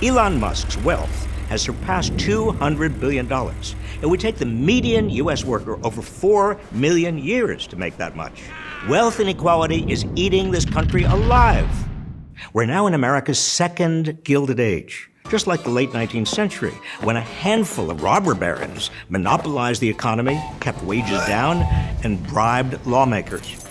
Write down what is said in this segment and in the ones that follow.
Elon Musk's wealth has surpassed $200 billion. It would take the median U.S. worker over 4 million years to make that much. Wealth inequality is eating this country alive. We're now in America's second Gilded Age, just like the late 19th century, when a handful of robber barons monopolized the economy, kept wages down, and bribed lawmakers.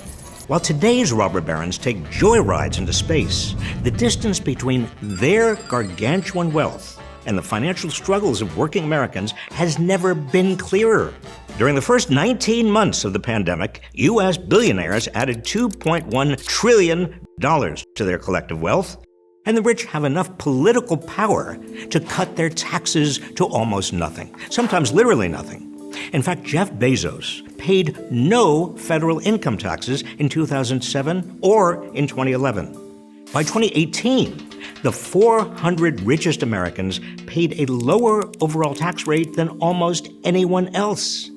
While today's robber barons take joyrides into space, the distance between their gargantuan wealth and the financial struggles of working Americans has never been clearer. During the first 19 months of the pandemic, U.S. billionaires added $2.1 trillion to their collective wealth, and the rich have enough political power to cut their taxes to almost nothing, sometimes literally nothing. In fact, Jeff Bezos paid no federal income taxes in 2007 or in 2011. By 2018, the 400 richest Americans paid a lower overall tax rate than almost anyone else.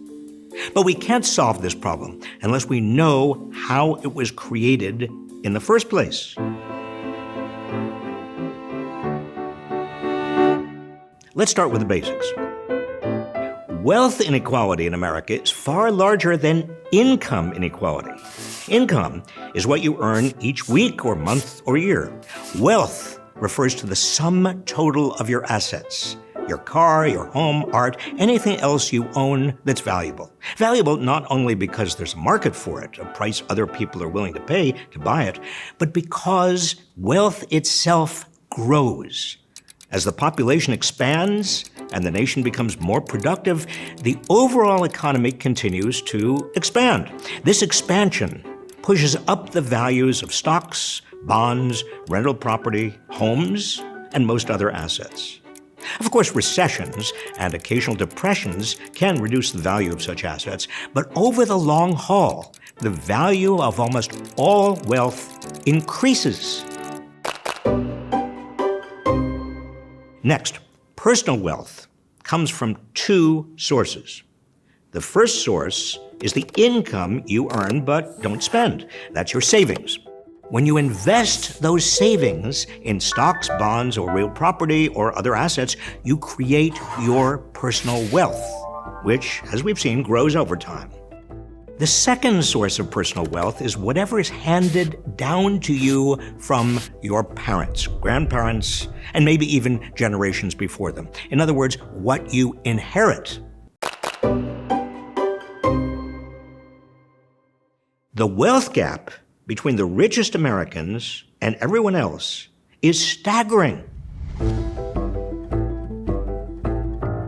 But we can't solve this problem unless we know how it was created in the first place. Let's start with the basics. Wealth inequality in America is far larger than income inequality. Income is what you earn each week or month or year. Wealth refers to the sum total of your assets. Your car, your home, art, anything else you own that's valuable. Valuable not only because there's a market for it, a price other people are willing to pay to buy it, but because wealth itself grows. As the population expands and the nation becomes more productive, the overall economy continues to expand. This expansion pushes up the values of stocks, bonds, rental property, homes, and most other assets. Of course, recessions and occasional depressions can reduce the value of such assets, but over the long haul, the value of almost all wealth increases. Next, personal wealth comes from two sources. The first source is the income you earn but don't spend. That's your savings. When you invest those savings in stocks, bonds, or real property or other assets, you create your personal wealth, which, as we've seen, grows over time. The second source of personal wealth is whatever is handed down to you from your parents, grandparents, and maybe even generations before them. In other words, what you inherit. The wealth gap between the richest Americans and everyone else is staggering.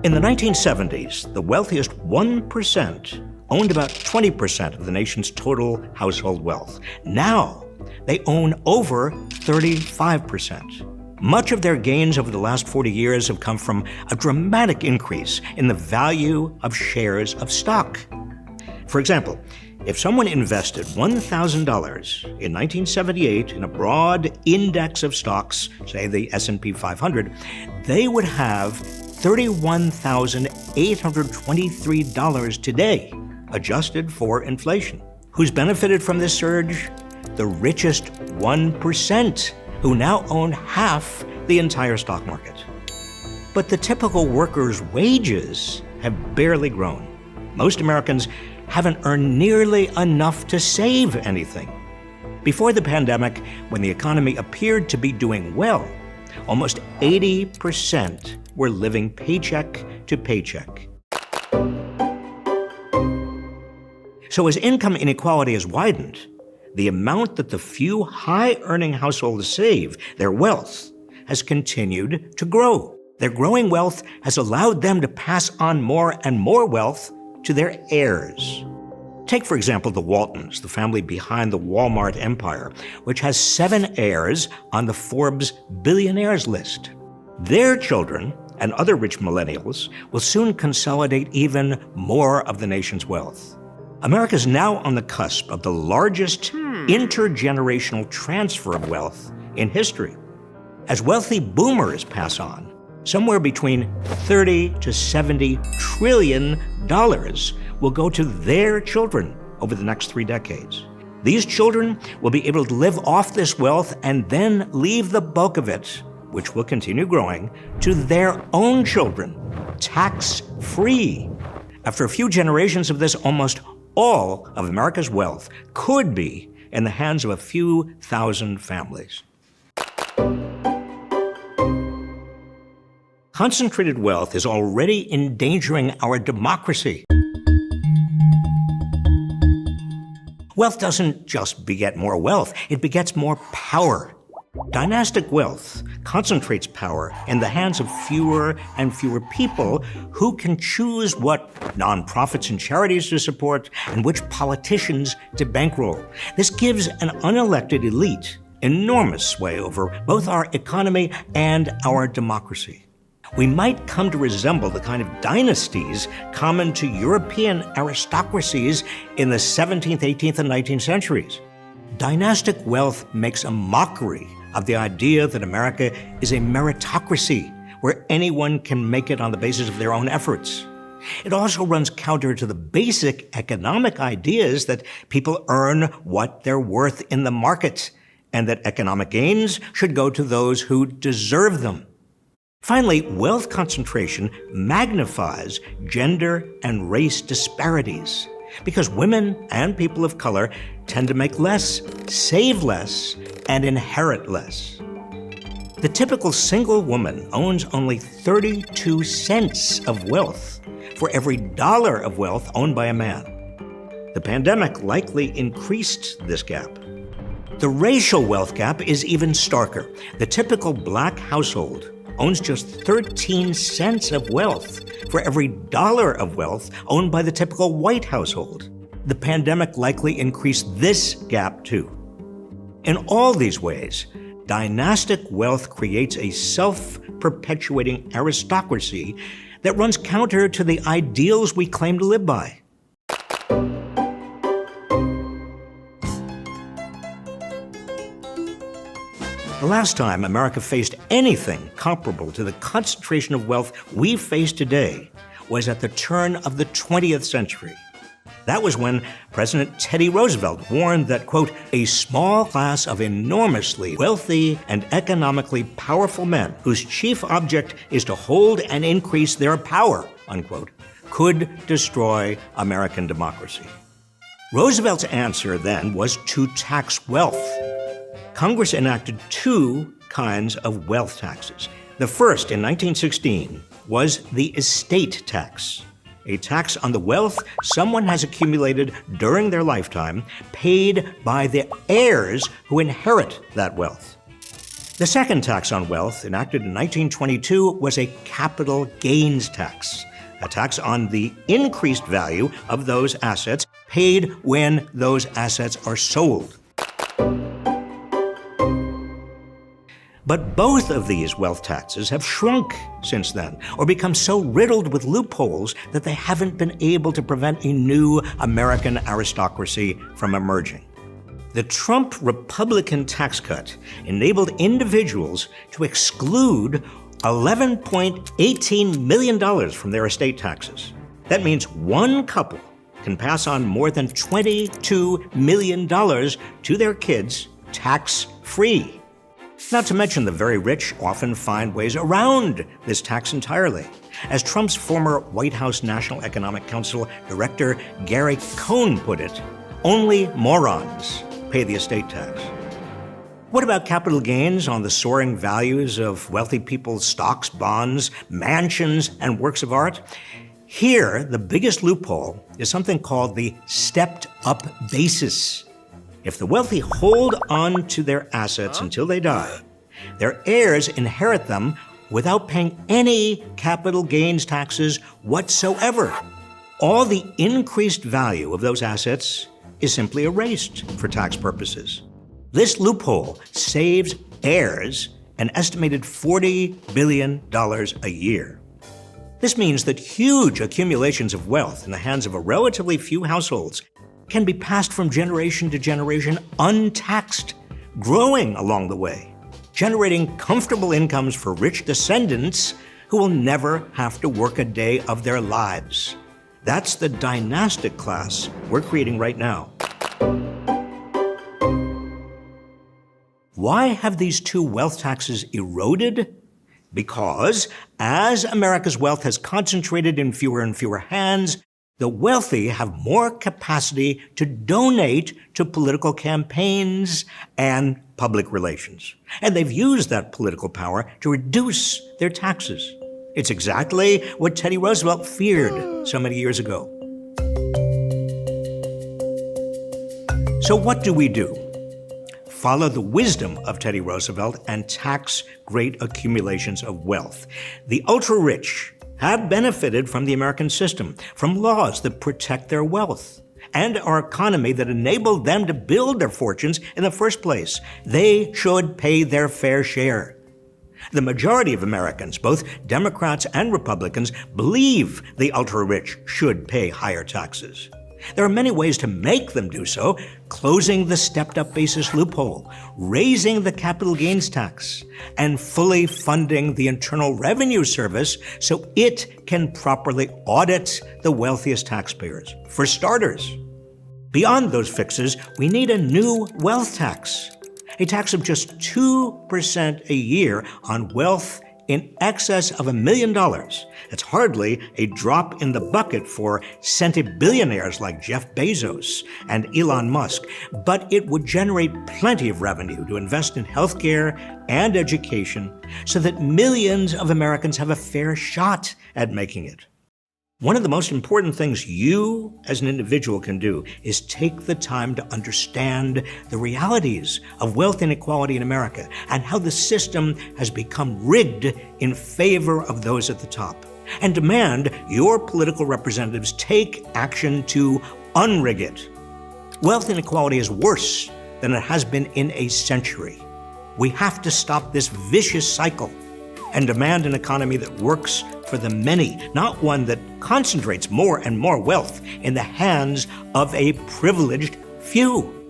In the 1970s, the wealthiest 1% owned about 20% of the nation's total household wealth. Now, they own over 35%. Much of their gains over the last 40 years have come from a dramatic increase in the value of shares of stock. For example, if someone invested $1,000 in 1978 in a broad index of stocks, say the S&P 500, they would have $31,823 today, adjusted for inflation. Who's benefited from this surge? The richest 1%, who now own half the entire stock market. But the typical worker's wages have barely grown. Most Americans haven't earned nearly enough to save anything. Before the pandemic, when the economy appeared to be doing well, almost 80% were living paycheck to paycheck. So as income inequality has widened, the amount that the few high-earning households save, their wealth, has continued to grow. Their growing wealth has allowed them to pass on more and more wealth to their heirs. Take, for example, the Waltons, the family behind the Walmart empire, which has 7 heirs on the Forbes billionaires list. Their children and other rich millennials will soon consolidate even more of the nation's wealth. America is now on the cusp of the largest intergenerational transfer of wealth in history. As wealthy boomers pass on, somewhere between $30 to $70 trillion will go to their children over the next 3 decades. These children will be able to live off this wealth and then leave the bulk of it which will continue growing, to their own children, tax-free. After a few generations of this, almost all of America's wealth could be in the hands of a few thousand families. Concentrated wealth is already endangering our democracy. Wealth doesn't just beget more wealth, it begets more power. Dynastic wealth concentrates power in the hands of fewer and fewer people who can choose what nonprofits and charities to support and which politicians to bankroll. This gives an unelected elite enormous sway over both our economy and our democracy. We might come to resemble the kind of dynasties common to European aristocracies in the 17th, 18th, and 19th centuries. Dynastic wealth makes a mockery of the idea that America is a meritocracy where anyone can make it on the basis of their own efforts. It also runs counter to the basic economic ideas that people earn what they're worth in the market and that economic gains should go to those who deserve them. Finally, wealth concentration magnifies gender and race disparities because women and people of color tend to make less, save less, and inherit less. The typical single woman owns only 32 cents of wealth for every dollar of wealth owned by a man. The pandemic likely increased this gap. The racial wealth gap is even starker. The typical black household owns just 13 cents of wealth for every dollar of wealth owned by the typical white household. The pandemic likely increased this gap too. In all these ways, dynastic wealth creates a self-perpetuating aristocracy that runs counter to the ideals we claim to live by. The last time America faced anything comparable to the concentration of wealth we face today was at the turn of the 20th century. That was when President Teddy Roosevelt warned that, quote, a small class of enormously wealthy and economically powerful men whose chief object is to hold and increase their power, unquote, could destroy American democracy. Roosevelt's answer then was to tax wealth. Congress enacted two kinds of wealth taxes. The first, in 1916, was the estate tax, a tax on the wealth someone has accumulated during their lifetime, paid by the heirs who inherit that wealth. The second tax on wealth, enacted in 1922, was a capital gains tax, a tax on the increased value of those assets paid when those assets are sold. But both of these wealth taxes have shrunk since then, or become so riddled with loopholes that they haven't been able to prevent a new American aristocracy from emerging. The Trump Republican tax cut enabled individuals to exclude $11.18 million from their estate taxes. That means one couple can pass on more than $22 million to their kids tax-free. Not to mention the very rich often find ways around this tax entirely. As Trump's former White House National Economic Council Director Gary Cohn put it, only morons pay the estate tax. What about capital gains on the soaring values of wealthy people's stocks, bonds, mansions, and works of art? Here, the biggest loophole is something called the stepped-up basis. If the wealthy hold on to their assets until they die, their heirs inherit them without paying any capital gains taxes whatsoever. All the increased value of those assets is simply erased for tax purposes. This loophole saves heirs an estimated $40 billion a year. This means that huge accumulations of wealth in the hands of a relatively few households can be passed from generation to generation untaxed, growing along the way, generating comfortable incomes for rich descendants who will never have to work a day of their lives. That's the dynastic class we're creating right now. Why have these two wealth taxes eroded? Because as America's wealth has concentrated in fewer and fewer hands, the wealthy have more capacity to donate to political campaigns and public relations. And they've used that political power to reduce their taxes. It's exactly what Teddy Roosevelt feared so many years ago. So what do? Follow the wisdom of Teddy Roosevelt and tax great accumulations of wealth. The ultra-rich have benefited from the American system, from laws that protect their wealth, and our economy that enabled them to build their fortunes in the first place. They should pay their fair share. The majority of Americans, both Democrats and Republicans, believe the ultra-rich should pay higher taxes. There are many ways to make them do so: closing the stepped-up basis loophole, raising the capital gains tax, and fully funding the Internal Revenue Service so it can properly audit the wealthiest taxpayers. For starters, beyond those fixes, we need a new wealth tax, a tax of just 2% a year on wealth in excess of $1 million. It's hardly a drop in the bucket for billionaires like Jeff Bezos and Elon Musk, but it would generate plenty of revenue to invest in healthcare and education so that millions of Americans have a fair shot at making it. One of the most important things you as an individual can do is take the time to understand the realities of wealth inequality in America and how the system has become rigged in favor of those at the top. And demand your political representatives take action to unrig it. Wealth inequality is worse than it has been in a century. We have to stop this vicious cycle and demand an economy that works for the many, not one that concentrates more and more wealth in the hands of a privileged few.